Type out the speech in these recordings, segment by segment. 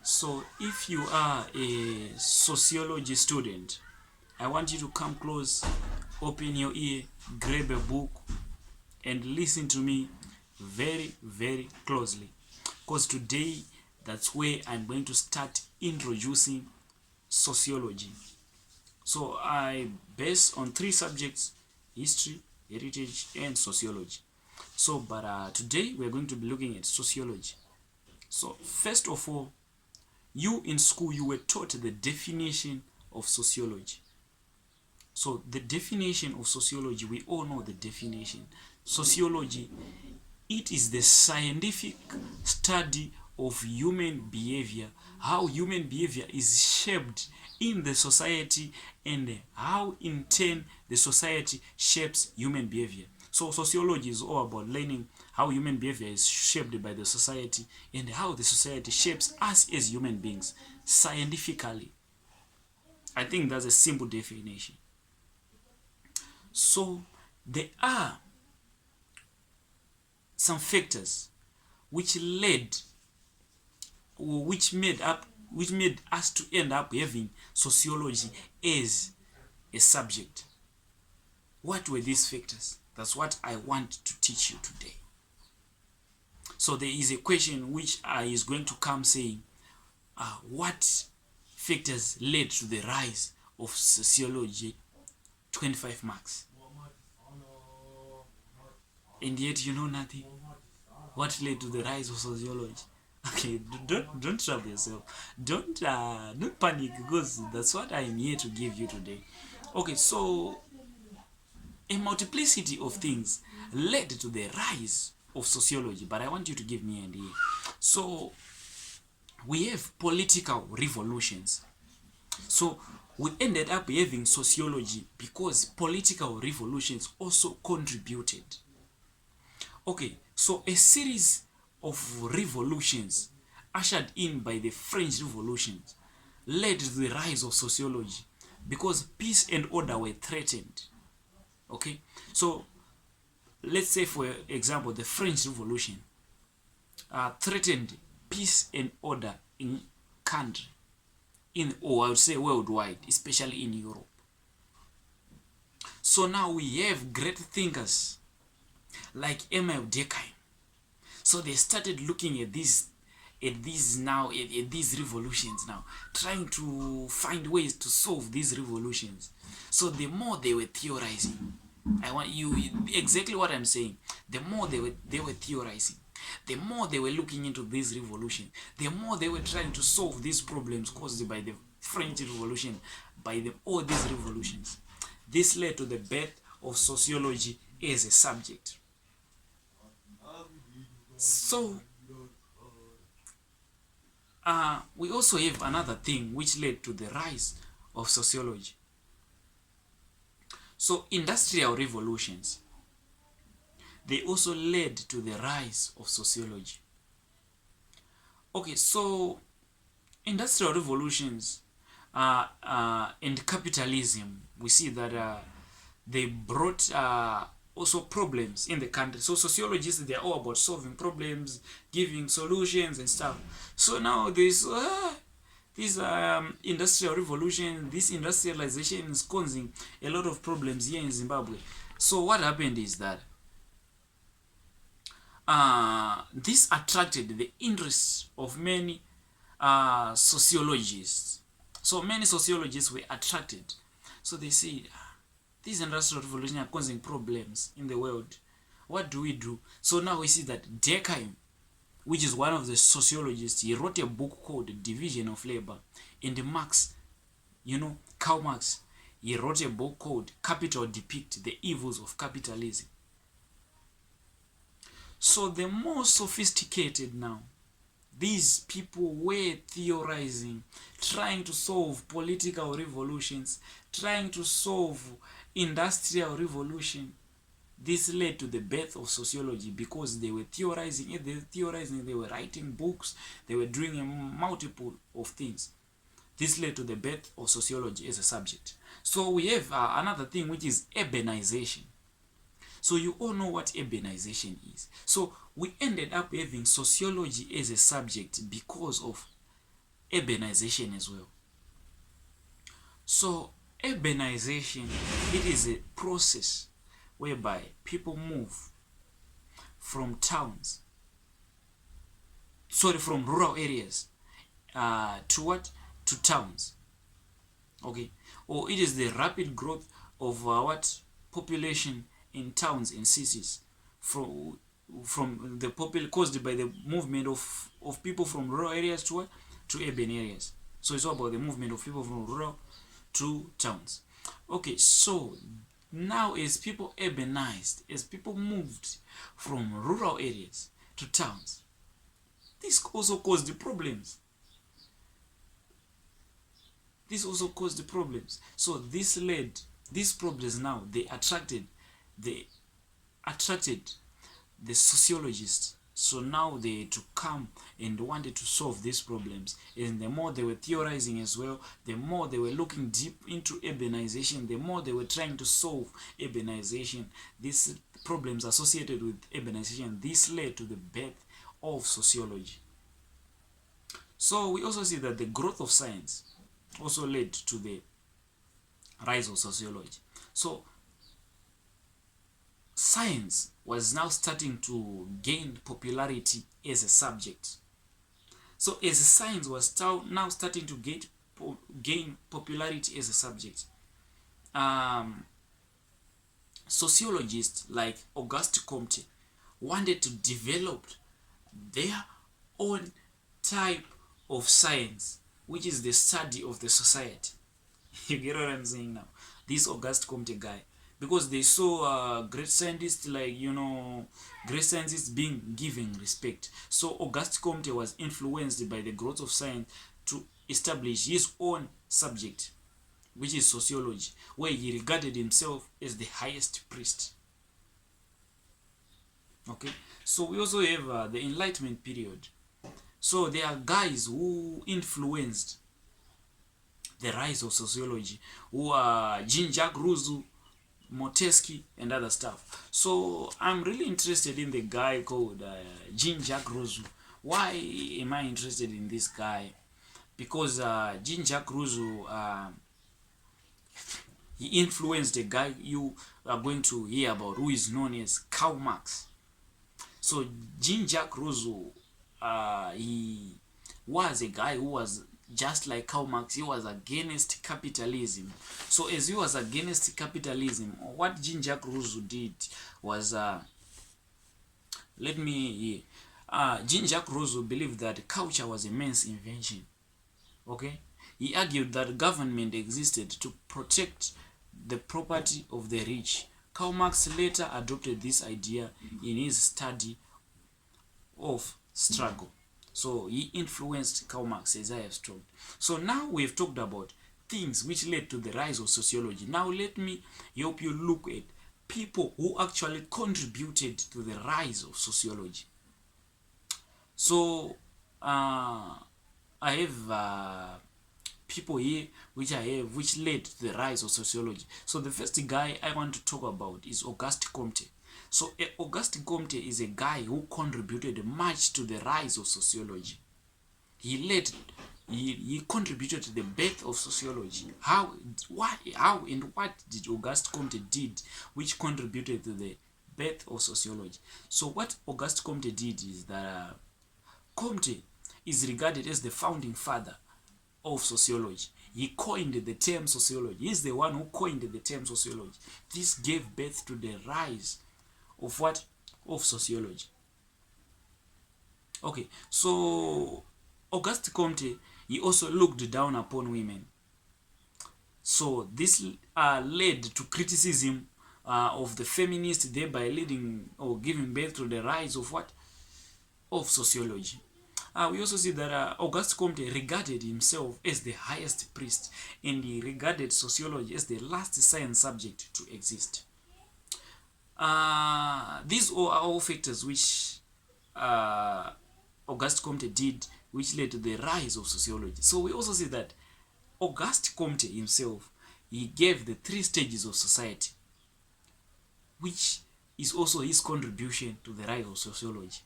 So if you are a sociology student, I want you to come close, open your ear, grab a book, and listen to me very, very closely. Because today, that's where I'm going to start introducing sociology. So I base on three subjects: history, heritage, and sociology. So, but today we're going to be looking at sociology. So first of all, you in school, you were taught the definition of sociology. So the definition of sociology, we all know the definition. Sociology, it is the scientific study of human behavior, how human behavior is shaped in the society, and how in turn the society shapes human behavior. So sociology is all about learning how human behavior is shaped by the society and how the society shapes us as human beings scientifically. I think that's a simple definition. So there are some factors which led or which made us to end up having sociology as a subject. What were these factors? That's what I want to teach you today. So there is a question which is going to come saying, what factors led to the rise of sociology? 25 marks. And yet you know nothing. What led to the rise of sociology? Okay, don't trouble yourself. Don't panic, because that's what I'm here to give you today. Okay, so a multiplicity of things led to the rise of sociology, but I want you to give me an idea. So we have political revolutions. So we ended up having sociology because political revolutions also contributed. Okay, so a series of revolutions ushered in by the French Revolution led to the rise of sociology because peace and order were threatened. Okay, so let's say, for example, the French Revolution threatened peace and order in country, or I would say worldwide, especially in Europe. So now we have great thinkers like Emile Durkheim. So they started looking at these revolutions now, trying to find ways to solve these revolutions. So the more they were theorizing, I want you exactly what I'm saying. The more they were theorizing, the more they were looking into this revolution, the more they were trying to solve these problems caused by the French Revolution, by all these revolutions. This led to the birth of sociology as a subject. So we also have another thing which led to the rise of sociology. So industrial revolutions, they also led to the rise of sociology. Okay, so industrial revolutions and capitalism, we see that they brought also problems in the country. So sociologists, they're all about solving problems, giving solutions and stuff. So now this industrial revolution, this industrialization is causing a lot of problems here in Zimbabwe. So what happened is that this attracted the interest of many sociologists. So many sociologists were attracted. So they see these industrial revolution are causing problems in the world. What do we do? So now we see that Durkheim, which is one of the sociologists, he wrote a book called Division of Labor. And Marx, Karl Marx, he wrote a book called Capital Depict the Evils of Capitalism. So the more sophisticated now, these people were theorizing, trying to solve political revolutions, trying to solve industrial revolution. This led to the birth of sociology because they were theorizing, they were writing books, they were doing a multiple of things. This led to the birth of sociology as a subject. So we have another thing, which is urbanization. So you all know what urbanization is. So we ended up having sociology as a subject because of urbanization as well. So urbanization, it is a process whereby people move from from rural areas to what? To towns. Okay, or it is the rapid growth of population in towns and cities from the caused by the movement of people from rural areas to what? To urban areas. So it's all about the movement of people from rural to towns. Okay, so now as people urbanized, as people moved from rural areas to towns, this also caused the problems. So these problems now, they attracted the sociologists. So now they had to come and wanted to solve these problems. And the more they were theorizing as well, the more they were looking deep into urbanization, the more they were trying to solve urbanization, these problems associated with urbanization. This led to the birth of sociology. So we also see that the growth of science also led to the rise of sociology. So science was now starting to gain popularity as a subject. So as science was now starting to gain popularity as a subject, sociologists like Auguste Comte wanted to develop their own type of science, which is the study of the society. You get what I'm saying now? This Auguste Comte guy, because they saw great scientists great scientists being given respect. So Auguste Comte was influenced by the growth of science to establish his own subject, which is sociology, where he regarded himself as the highest priest. Okay, so we also have the Enlightenment period. So there are guys who influenced the rise of sociology, who are Jean-Jacques Rousseau, Montesquieu, and other stuff. So I'm really interested in the guy called Jean-Jacques Rousseau. Why am I interested in this guy? Because Jean-Jacques Rousseau, he influenced a guy you are going to hear about, who is known as Karl Marx. So Jean-Jacques Rousseau, he was a guy who was just like Karl Marx. He was against capitalism. So as he was against capitalism, what Jean-Jacques Rousseau did was, Jean-Jacques Rousseau believed that culture was a man's invention. Okay, he argued that government existed to protect the property of the rich. Karl Marx later adopted this idea in his study of struggle. So he influenced Karl Marx, as I have talked. So now we've talked about things which led to the rise of sociology. Now let me help you look at people who actually contributed to the rise of sociology. So I have people here which led to the rise of sociology. So the first guy I want to talk about is Auguste Comte. So Auguste Comte is a guy who contributed much to the rise of sociology. He contributed to the birth of sociology. How and what did Auguste Comte did which contributed to the birth of sociology? So what Auguste Comte did is that Comte is regarded as the founding father of sociology. He coined the term sociology. He's the one who coined the term sociology. This gave birth to the rise of what? Of sociology. Okay, so Auguste Comte, he also looked down upon women. So this led to criticism of the feminists, thereby leading or giving birth to the rise of what? Of sociology. We also see that Auguste Comte regarded himself as the highest priest, and he regarded sociology as the last science subject to exist. These are all factors which Auguste Comte did, which led to the rise of sociology. So we also see that Auguste Comte himself, he gave the 3 stages of society, which is also his contribution to the rise of sociology.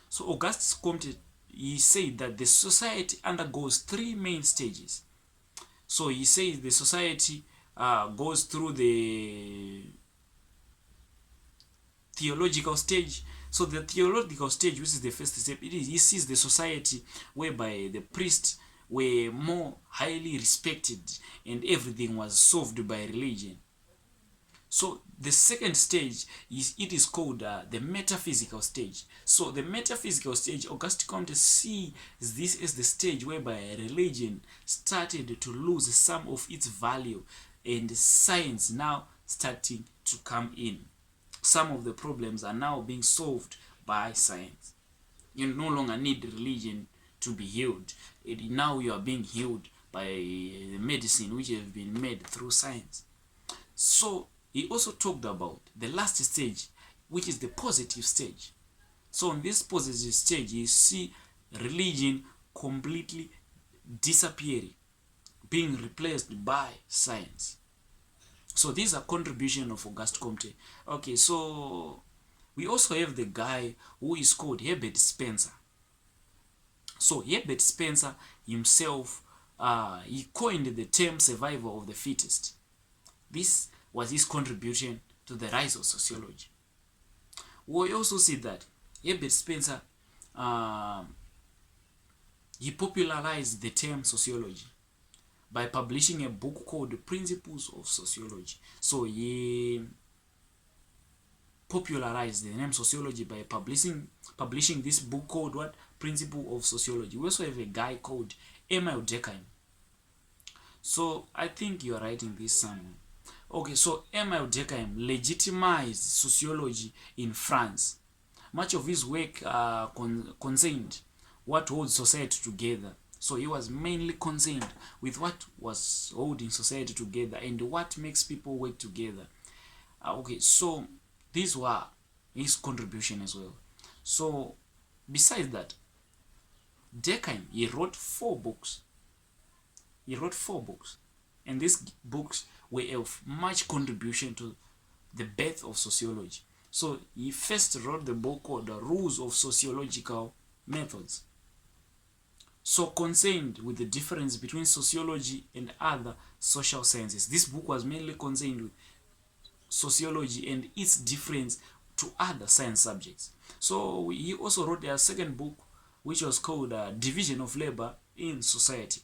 So Auguste Comte he said that the society undergoes three main stages. So he says the society goes through the theological stage. So the theological stage, which is the first step, he sees the society whereby the priests were more highly respected and everything was solved by religion. So the second stage is called the metaphysical stage. So the metaphysical stage, Auguste Comte sees this as the stage whereby religion started to lose some of its value and science now starting to come in. Some of the problems are now being solved by science. You no longer need religion to be healed. Now you are being healed by medicine which has been made through science. So he also talked about the last stage, which is the positive stage. So on this positive stage, you see religion completely disappearing, being replaced by science. So these are contributions of Auguste Comte. Okay, so we also have the guy who is called Herbert Spencer. So Herbert Spencer himself, he coined the term survival of the fittest. This was his contribution to the rise of sociology. We also see that Herbert Spencer, he popularized the term sociology by publishing a book called Principles of Sociology. So he popularized the name sociology by publishing this book called what? Principle of Sociology. We also have a guy called A'level Durkheim. So I think you are writing this somewhere. Okay, so A'level Durkheim legitimized sociology in France. Much of his work concerned what holds society together. So he was mainly concerned with what was holding society together and what makes people work together. Okay, so these were his contribution as well. So besides that, Durkheim, he wrote 4 books. And these books were of much contribution to the birth of sociology. So he first wrote the book called The Rules of Sociological Methods. So concerned with the difference between sociology and other social sciences. This book was mainly concerned with sociology and its difference to other science subjects. So he also wrote a second book which was called Division of Labor in Society.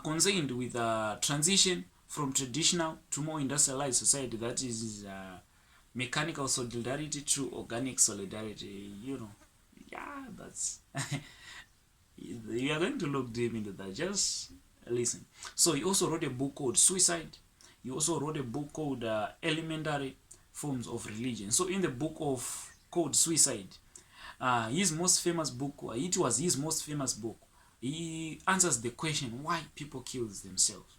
Concerned with transition from traditional to more industrialized society, that is mechanical solidarity to organic solidarity. Yeah, that's you are going to look deep into that. Just listen. So he also wrote a book called Suicide. He also wrote a book called Elementary Forms of Religion. So in the book called Suicide, his most famous book, it was his most famous book. He answers the question why people kill themselves.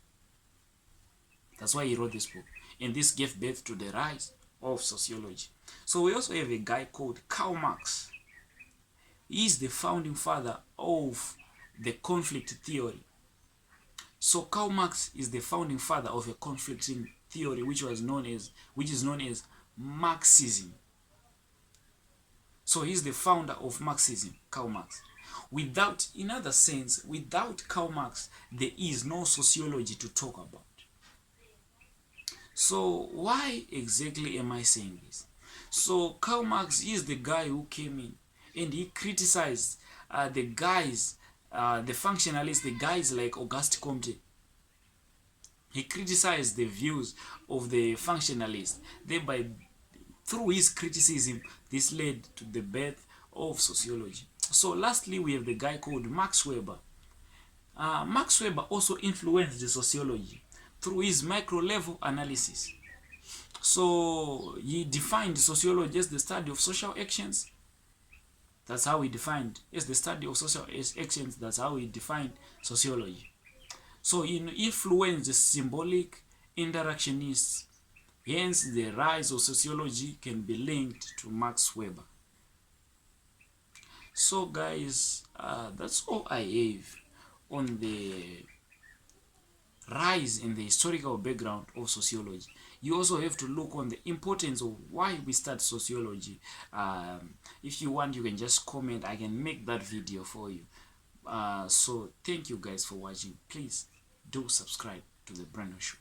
That's why he wrote this book. And this gave birth to the rise of sociology. So we also have a guy called Karl Marx. He is the founding father of the conflict theory. So Karl Marx is the founding father of a conflicting theory which is known as Marxism. So he's the founder of Marxism, Karl Marx. In other sense, without Karl Marx, there is no sociology to talk about. So why exactly am I saying this? So Karl Marx is the guy who came in and he criticized the guys, the functionalists, the guys like Auguste Comte. He criticized the views of the functionalists. Thereby, through his criticism, this led to the birth of sociology. So lastly, we have the guy called Max Weber. Max Weber also influenced the sociology through his micro-level analysis. So he defined sociology as the study of social actions. That's how he defined as the study of social actions. That's how he defined sociology. So he influenced the symbolic interactionists. Hence, the rise of sociology can be linked to Max Weber. So guys, that's all I have on the rise in the historical background of sociology. You also have to look on the importance of why we start sociology. If you want, you can just comment. I can make that video for you. So thank you guys for watching. Please do subscribe to the Brando Show.